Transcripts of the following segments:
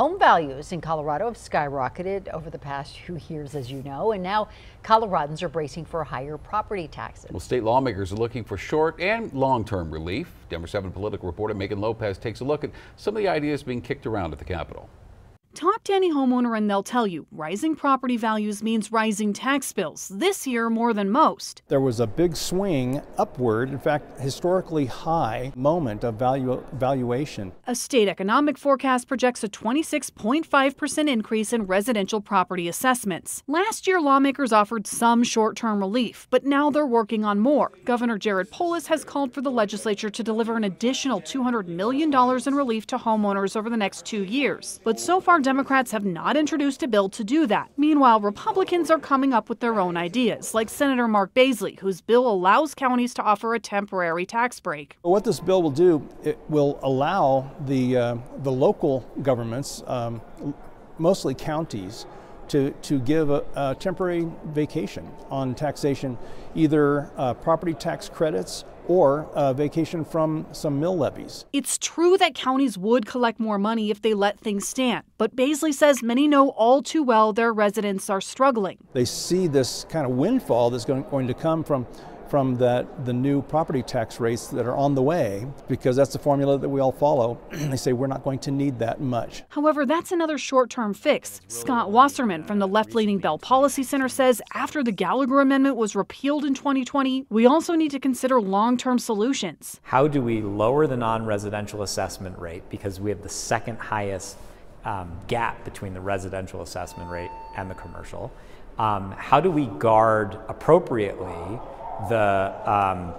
Home values in Colorado have skyrocketed over the past few years, as you know, and now Coloradans are bracing for higher property taxes. Well, state lawmakers are looking for short and long-term relief. Denver 7 political reporter Megan Lopez takes a look at some of the ideas being kicked around at the Capitol. Talk to any homeowner and they'll tell you rising property values means rising tax bills, this year more than most. There was a big swing upward, in fact, historically high moment of valuation. A state economic forecast projects a 26.5% increase in residential property assessments. Last year, lawmakers offered some short-term relief, but now they're working on more. Governor Jared Polis has called for the legislature to deliver an additional $200 million in relief to homeowners over the next 2 years. But so far, Democrats have not introduced a bill to do that. Meanwhile, Republicans are coming up with their own ideas, like Senator Mark Baisley, whose bill allows counties to offer a temporary tax break. What this bill will do, it will allow the local governments, mostly counties, to give a temporary vacation on taxation, either property tax credits or vacation from some mill levies. It's true that counties would collect more money if they let things stand, but Baisley says many know all too well their residents are struggling. They see this kind of windfall that's going to come from the new property tax rates that are on the way, because that's the formula that we all follow. They say we're not going to need that much. However, that's another short-term fix. Scott Wasserman from the left-leaning Bell Policy Center says after the Gallagher Amendment was repealed in 2020, we also need to consider long-term solutions. How do we lower the non-residential assessment rate, because we have the second highest gap between the residential assessment rate and the commercial? How do we guard appropriately the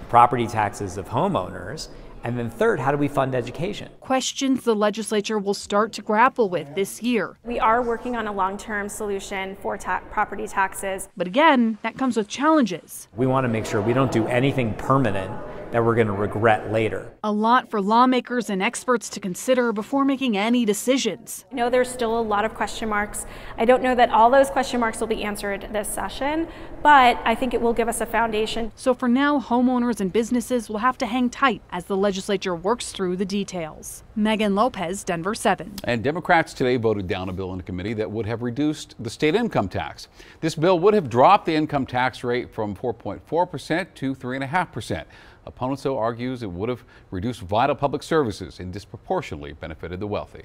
property taxes of homeowners? And then third, how do we fund education? Questions the legislature will start to grapple with this year. We are working on a long-term solution for property taxes. But again, that comes with challenges. We want to make sure we don't do anything permanent that we're going to regret later. A lot for lawmakers and experts to consider before making any decisions. I know there's still a lot of question marks. I don't know that all those question marks will be answered this session, but I think it will give us a foundation. So for now, homeowners and businesses will have to hang tight as the legislature works through the details. Megan Lopez, Denver 7. And Democrats today voted down a bill in committee that would have reduced the state income tax. This bill would have dropped the income tax rate from 4.4% to 3.5%. Opponents, though, argues it would have reduced vital public services and disproportionately benefited the wealthy.